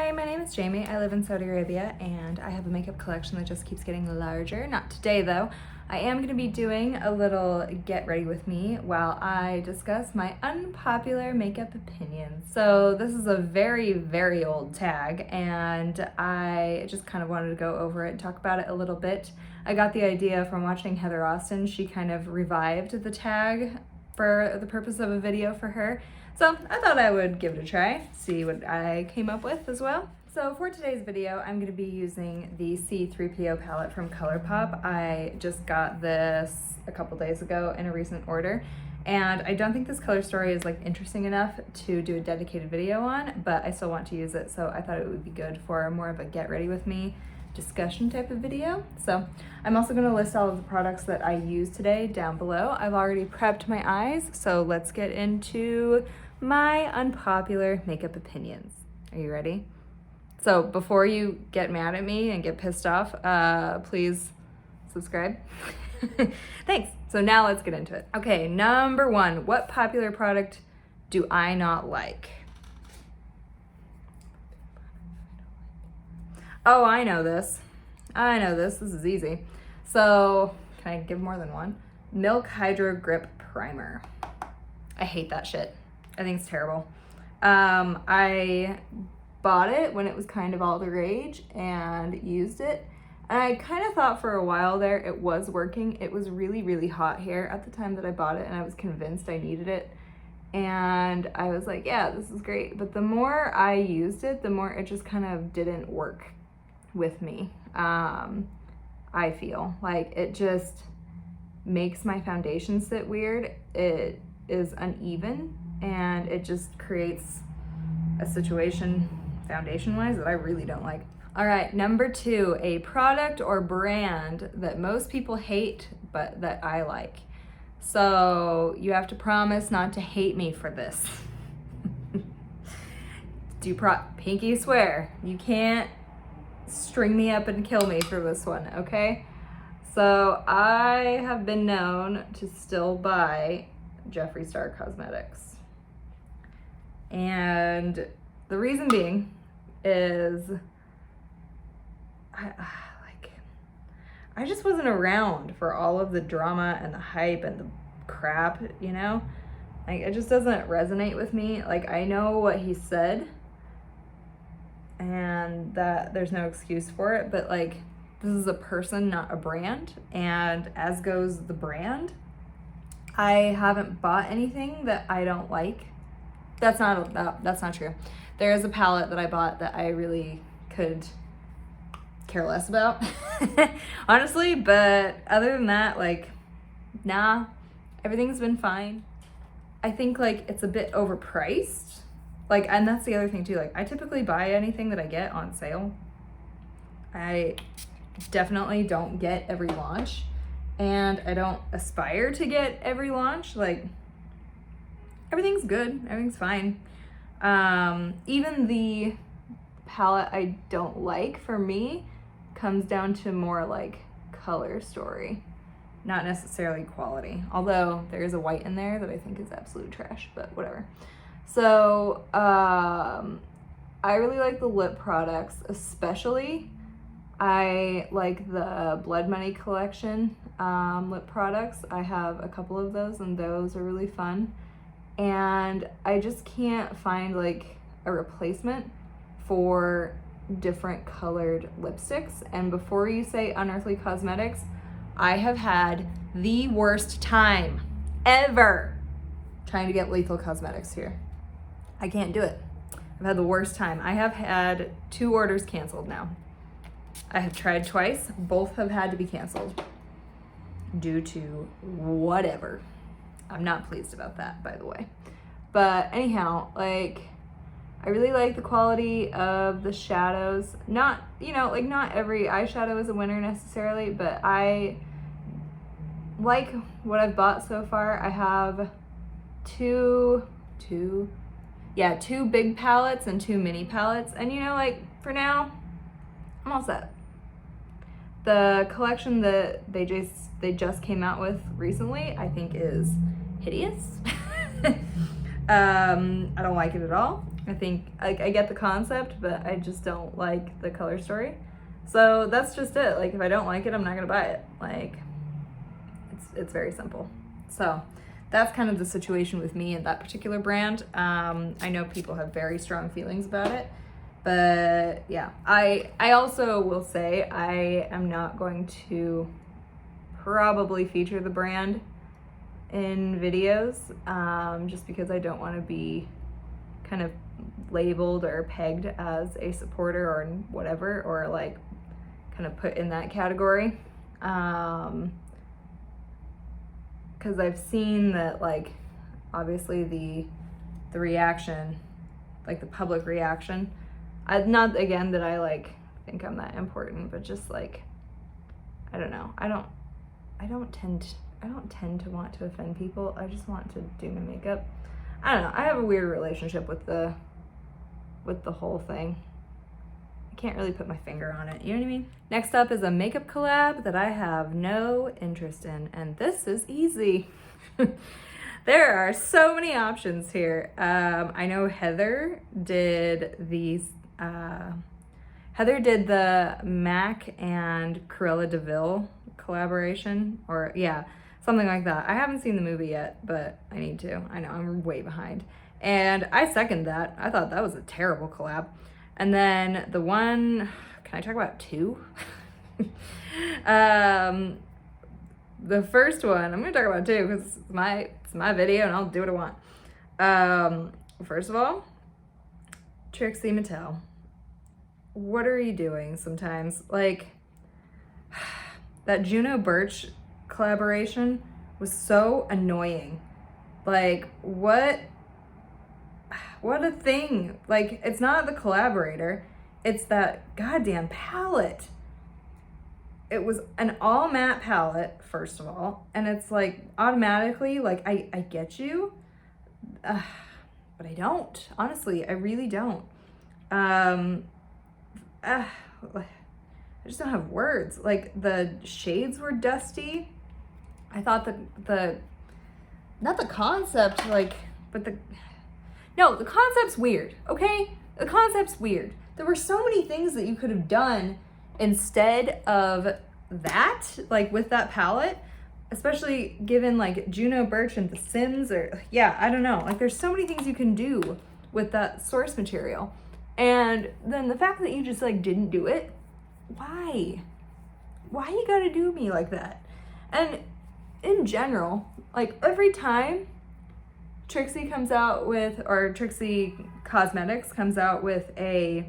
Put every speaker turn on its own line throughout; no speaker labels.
Hi, my name is Jamie. I live in Saudi Arabia and I have a makeup collection that just keeps getting larger. Not today though. I am going to be doing a little get ready with me while I discuss my unpopular makeup opinions. So this is a very, very old tag and I just kind of wanted to go over it and talk about it a little bit. I got the idea from watching Heather Austin. She kind of revived the tag for the purpose of a video for her. So I thought I would give it a try, see what I came up with as well. So for today's video, I'm gonna be using the C3PO palette from Colourpop. I just got this a couple days ago in a recent order, and I don't think this color story is like interesting enough to do a dedicated video on, but I still want to use it, so I thought it would be good for more of a get ready with me discussion type of video. So I'm also going to list all of the products that I used today down below. I've already prepped my eyes, so let's get into my unpopular makeup opinions. Are you ready? So before you get mad at me and get pissed off, please subscribe. Thanks. So now let's get into it. Okay, number one, what popular product do I not like? Oh, I know this. This is easy. So, can I give more than one? Milk Hydro Grip Primer. I hate that shit. I think it's terrible. I bought it when it was kind of all the rage and used it. And I kind of thought for a while there it was working. It was really, really hot here at the time that I bought it, and I was convinced I needed it. And I was like, yeah, this is great. But the more I used it, the more it just kind of didn't work with me. I feel like it just makes my foundation sit weird. It is uneven and it just creates a situation foundation wise that I really don't like. All right, number two, a product or brand that most people hate but that I like. So you have to promise not to hate me for this. Pinky swear, you can't string me up and kill me for this one, okay? So I have been known to still buy Jeffree Star Cosmetics. And the reason being is I just wasn't around for all of the drama and the hype and the crap, you know? Like, it just doesn't resonate with me. Like, I know what he said and that there's no excuse for it, but like, this is a person, not a brand, and as goes the brand, I haven't bought anything that I don't like. That's not true. There is a palette that I bought that I really could care less about, honestly, but other than that, like, nah, everything's been fine. I think like it's a bit overpriced. Like, and that's the other thing too, like I typically buy anything that I get on sale. I definitely don't get every launch, and I don't aspire to get every launch. Like, everything's good, everything's fine. Even the palette I don't like, for me, comes down to more like color story, not necessarily quality. Although there is a white in there that I think is absolute trash, but whatever. So I really like the lip products, especially. I like the Blood Money collection lip products. I have a couple of those, and those are really fun. And I just can't find like a replacement for different colored lipsticks. And before you say Unearthly Cosmetics, I have had the worst time ever trying to get Lethal Cosmetics here. I can't do it. I've had the worst time. I have had 2 orders canceled now. I have tried twice. Both have had to be canceled due to whatever. I'm not pleased about that, by the way. But anyhow, like, I really like the quality of the shadows. Not, you know, like not every eyeshadow is a winner necessarily, but I like what I've bought so far. I have two big palettes and 2 mini palettes. And you know, like, for now, I'm all set. The collection that they just came out with recently, I think is hideous. I don't like it at all. I think I get the concept, but I just don't like the color story. So that's just it. Like, if I don't like it, I'm not gonna buy it. Like, it's very simple. So that's kind of the situation with me and that particular brand. I know people have very strong feelings about it, but yeah, I also will say I am not going to probably feature the brand in videos, just because I don't want to be kind of labeled or pegged as a supporter or whatever, or like kind of put in that category. Because I've seen that, like, obviously the reaction, like the public reaction, not again that I like think I'm that important, but just like, I don't know, I don't tend to want to offend people. I just want to do my makeup. I don't know, I have a weird relationship with the whole thing. I can't really put my finger on it, you know what I mean? Next up is a makeup collab that I have no interest in, and this is easy. There are so many options here. I know Heather did these, Heather did the MAC and Cruella de Vil collaboration, or yeah, something like that. I haven't seen the movie yet, but I need to. I know, I'm way behind. And I second that. I thought that was a terrible collab. And then the one, can I talk about two? The first one, I'm gonna talk about two because it's my video and I'll do what I want. First of all, Trixie Mattel. What are you doing sometimes? Like, that Juno Birch collaboration was so annoying. Like, what a thing. Like, it's not the collaborator, it's that goddamn palette. It was an all matte palette, first of all, and it's like automatically, like, I get you, but I don't. Honestly, I really don't. I just don't have words. Like, the shades were dusty. I thought that not the concept, like, but the concept's weird, okay? The concept's weird. There were so many things that you could have done instead of that, like with that palette, especially given like Juno Birch and The Sims, or yeah, I don't know. Like, there's so many things you can do with that source material. And then the fact that you just like didn't do it, why? Why you gotta do me like that? And in general, like, every time Trixie comes out with, or Trixie Cosmetics comes out with a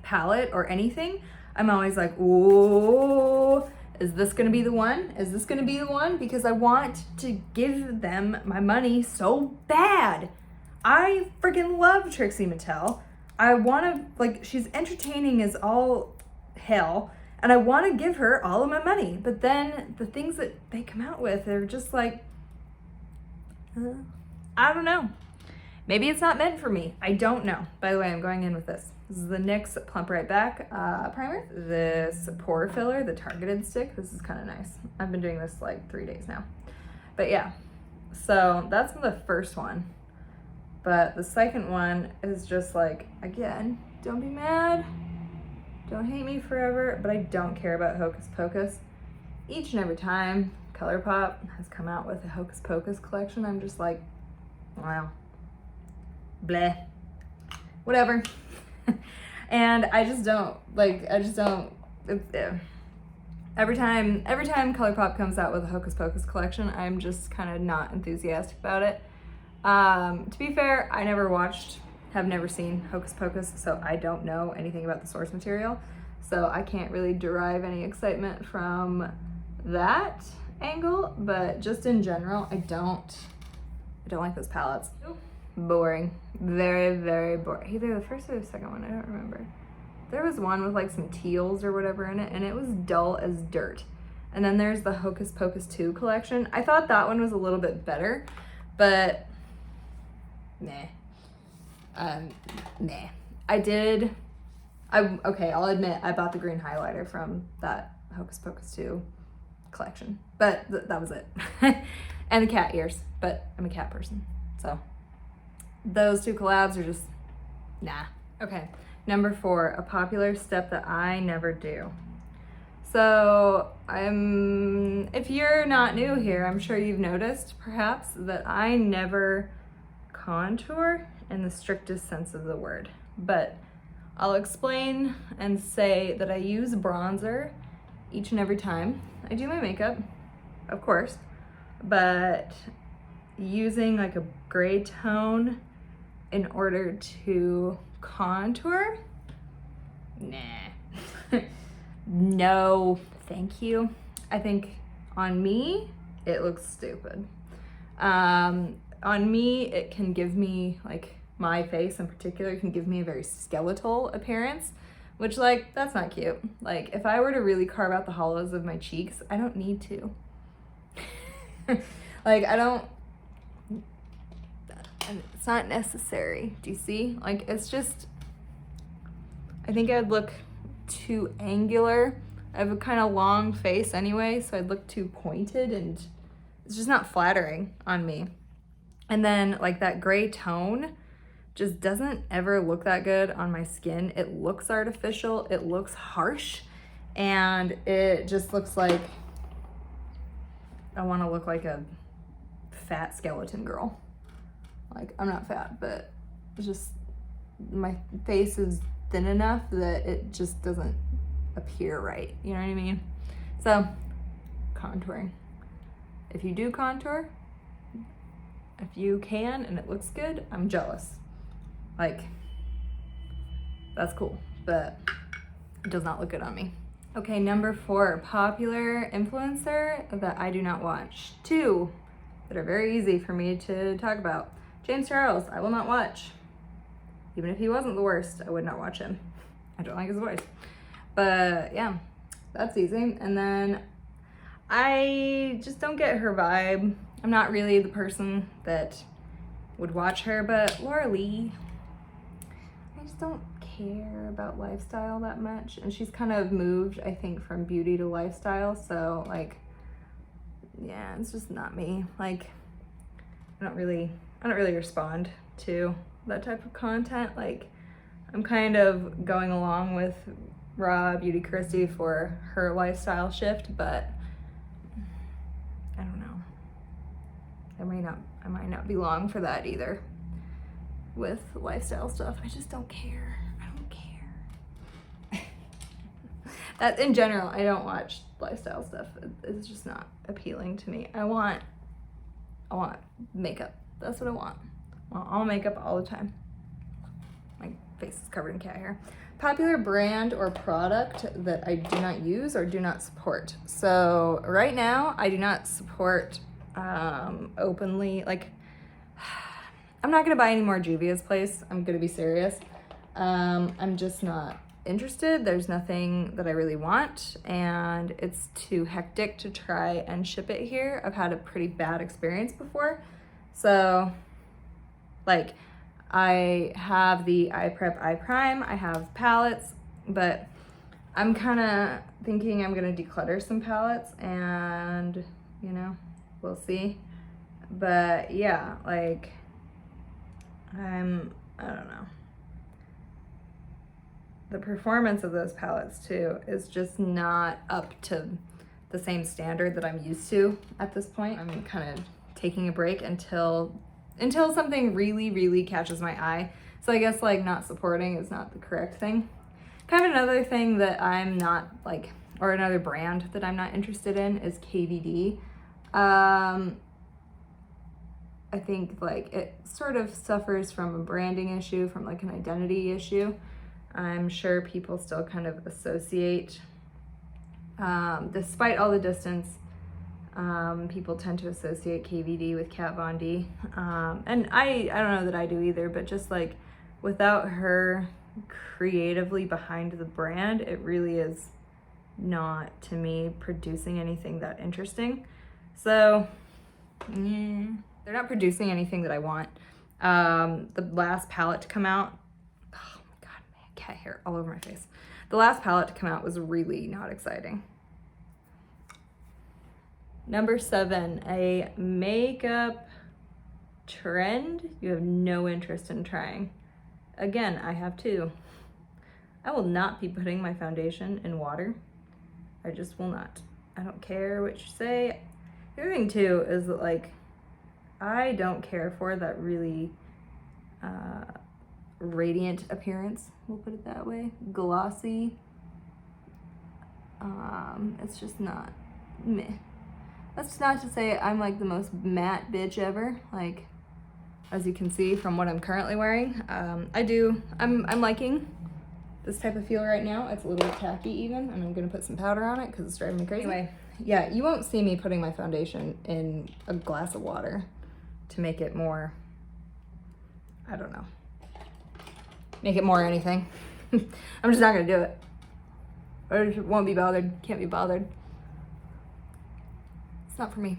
palette or anything, I'm always like, ooh, is this gonna be the one? Is this gonna be the one? Because I want to give them my money so bad. I freaking love Trixie Mattel. I wanna, like, she's entertaining as all hell, and I wanna give her all of my money. But then the things that they come out with, they're just like, I don't know. Maybe it's not meant for me. I don't know. By the way, I'm going in with this. This is the NYX Plump Right Back primer. This pore filler, the targeted stick. This is kind of nice. I've been doing this like 3 days now. But yeah, so that's the first one. But the second one is just like, again, don't be mad. Don't hate me forever, but I don't care about Hocus Pocus. Each and every time Colourpop has come out with a Hocus Pocus collection, I'm just like, wow, bleh, whatever. And I just don't, like, every time Colourpop comes out with a Hocus Pocus collection, I'm just kind of not enthusiastic about it. To be fair, I have never seen Hocus Pocus, so I don't know anything about the source material. So I can't really derive any excitement from that angle, but just in general, I don't like those palettes. Boring. Very, very boring. Either the first or the second one, I don't remember. There was one with like some teals or whatever in it, and it was dull as dirt. And then there's the Hocus Pocus 2 collection. I thought that one was a little bit better, but nah. Nah. Okay, I'll admit, I bought the green highlighter from that Hocus Pocus 2 collection, but that was it. And the cat ears, but I'm a cat person, so those two collabs are just Nah. Okay, number 4, a popular step that I never do. So if you're not new here, I'm sure you've noticed perhaps that I never contour in the strictest sense of the word, but I'll explain and say that I use bronzer each and every time I do my makeup, of course, but using like a gray tone in order to contour, nah. No, thank you. I think on me, it looks stupid. On me, it can give me, like, my face in particular can give me a very skeletal appearance, which, like, that's not cute. Like, if I were to really carve out the hollows of my cheeks, I don't need to. Like, it's not necessary. Do you see? Like, it's just, I think I'd look too angular. I have a kind of long face anyway, so I'd look too pointed, and it's just not flattering on me. And then like that gray tone just doesn't ever look that good on my skin. It looks artificial, it looks harsh, and it just looks like I want to look like a fat skeleton girl. Like, I'm not fat, but it's just my face is thin enough that it just doesn't appear right. You know what I mean? So, contouring. If you do contour, if you can and it looks good, I'm jealous. Like, that's cool, but it does not look good on me. Okay, number 4, popular influencer that I do not watch. 2 that are very easy for me to talk about. James Charles, I will not watch. Even if he wasn't the worst, I would not watch him. I don't like his voice. But yeah, that's easy. And then I just don't get her vibe. I'm not really the person that would watch her, but Laura Lee, I just don't care about lifestyle that much. And she's kind of moved, I think, from beauty to lifestyle. So like, yeah, it's just not me. Like, I don't really respond to that type of content. Like, I'm kind of going along with Raw Beauty Christie for her lifestyle shift, but I don't know. I might not be long for that either with lifestyle stuff. I just don't care. I don't care. That in general, I don't watch lifestyle stuff. It's just not appealing to me. I want makeup. That's what I want. I want all makeup all the time. My face is covered in cat hair. Popular brand or product that I do not use or do not support. So right now, I do not support openly. Like, I'm not gonna buy any more Juvia's Place. I'm gonna be serious. I'm just not interested. There's nothing that I really want, and it's too hectic to try and ship it here. I've had a pretty bad experience before. So, like, I have the Eye Prep Eye Prime, I have palettes, but I'm kind of thinking I'm going to declutter some palettes, and, you know, we'll see. But yeah, like, I don't know. The performance of those palettes too is just not up to the same standard that I'm used to at this point. I'm kind of taking a break until something really, really catches my eye. So I guess like not supporting is not the correct thing. Kind of another thing that I'm not like, or another brand that I'm not interested in is KVD. I think like it sort of suffers from a branding issue, from like an identity issue. I'm sure people still kind of associate, despite all the distance, people tend to associate KVD with Kat Von D. And I don't know that I do either, but just like without her creatively behind the brand, it really is not, to me, producing anything that interesting. So, yeah, they're not producing anything that I want. The last palette to come out, oh my God, man, cat hair all over my face. The last palette to come out was really not exciting. Number 7, a makeup trend you have no interest in trying. again, I have two. I will not be putting my foundation in water. I just will not. I don't care what you say. The other thing too is that like, I don't care for that really radiant appearance, we'll put it that way. Glossy. It's just not meh. That's not to say I'm like the most matte bitch ever. Like, as you can see from what I'm currently wearing, I'm liking this type of feel right now. It's a little tacky even, and I'm gonna put some powder on it because it's driving me crazy. Anyway, yeah, you won't see me putting my foundation in a glass of water to make it more, I don't know, make it more anything. I'm just not gonna do it. I just won't be bothered, can't be bothered. It's not for me.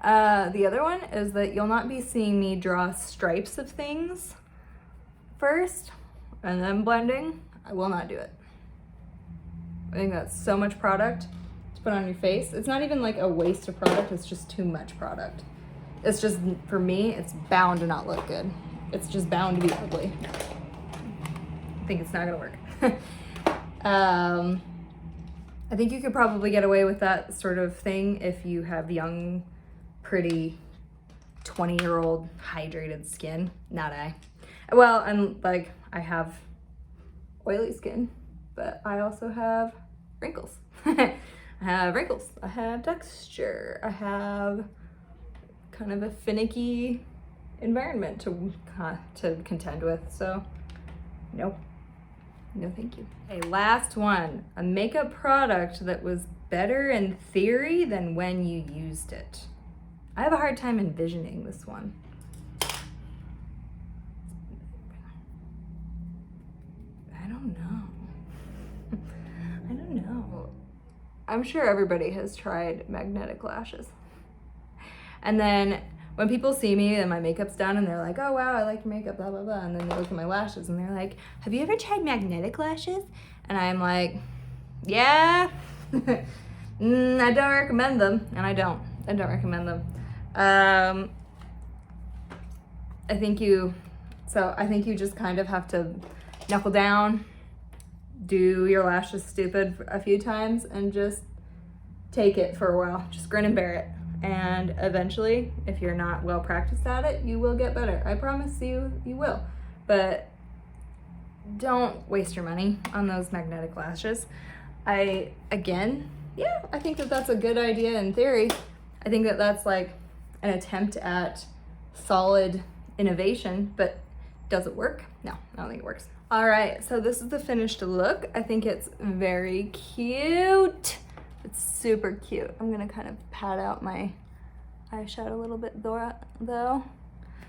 The other one is that you'll not be seeing me draw stripes of things first and then blending. I will not do it. I think that's so much product to put on your face. It's not even like a waste of product, it's just too much product. It's just, for me, it's bound to not look good. It's just bound to be ugly. I think it's not gonna work. I think you could probably get away with that sort of thing if you have young, pretty 20-year-old hydrated skin. Not I. Well, I'm like, I have oily skin, but I also have wrinkles. I have wrinkles, I have texture, I have kind of a finicky environment to contend with, so nope. No, thank you. Okay, last one. A makeup product that was better in theory than when you used it. I have a hard time envisioning this one. I don't know. I don't know. I'm sure everybody has tried magnetic lashes. And then when people see me and my makeup's done and they're like, oh wow, I like your makeup, blah, blah, blah. And then they look at my lashes and they're like, have you ever tried magnetic lashes? And I'm like, yeah, I don't recommend them. And I don't recommend them. I think you just kind of have to knuckle down, do your lashes stupid a few times and just take it for a while. Just grin and bear it. And eventually, if you're not well practiced at it, you will get better. I promise you, you will. But don't waste your money on those magnetic lashes. I think that that's a good idea in theory. I think that that's like an attempt at solid innovation, but does it work? No, I don't think it works. All right, so this is the finished look. I think it's very cute. It's super cute. I'm gonna kind of pat out my eyeshadow a little bit though.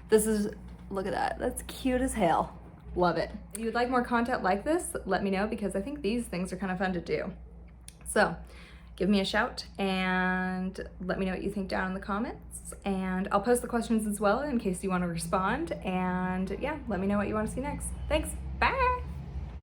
This is, look at that. That's cute as hell. Love it. If you'd like more content like this, let me know because I think these things are kind of fun to do. So give me a shout and let me know what you think down in the comments. And I'll post the questions as well in case you want to respond. And yeah, let me know what you want to see next. Thanks. Bye.